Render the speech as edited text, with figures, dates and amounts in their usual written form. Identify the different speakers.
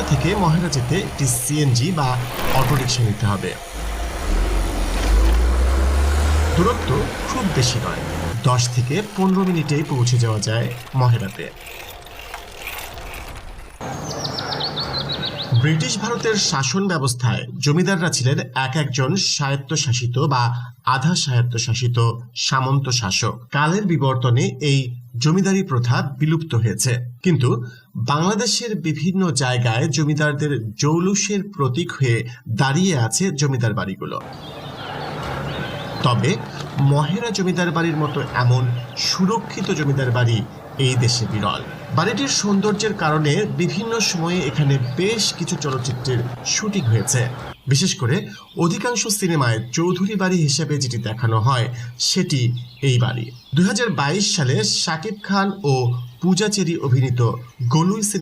Speaker 1: থেকে মহেরা যেতে একটি সিএনজি বা অটোরিকশা নিতে হবে। দূরত্ব খুব বেশি নয়, 10 থেকে 15 মিনিটেই পৌঁছে যাওয়া যায় মহেরাতে। ব্রিটিশ ভারতের শাসন ব্যবস্থায় জমিদাররা ছিলেন এক একজন স্বায়ত্তশাসিত বা আধা স্বায়ত্তশাসিত সামন্ত শাসক। কালের বিবর্তনে এই জমিদারি প্রথা বিলুপ্ত হয়েছে, কিন্তু বাংলাদেশের বিভিন্ন জায়গায় জমিদারদের জৌলুসের প্রতীক হয়ে দাঁড়িয়ে আছে জমিদার বাড়িগুলো। তবে মহেরা জমিদার বাড়ির মতো এমন সুরক্ষিত জমিদার বাড়ি এই দেশে বিরল। বাড়িটির সৌন্দর্যের কারণে বিভিন্ন সময়ে এখানে বেশ কিছু চলচ্চিত্রের শুটিং হয়েছে। বিশেষ করে অধিকাংশ সিনেমায় চৌধুরী বাড়ি হিসেবে যেটি দেখানো হয় সেটি এই বাড়ি। 2022 সালে শাকিব খান ও পূজা চেরি অভিনীত গলুই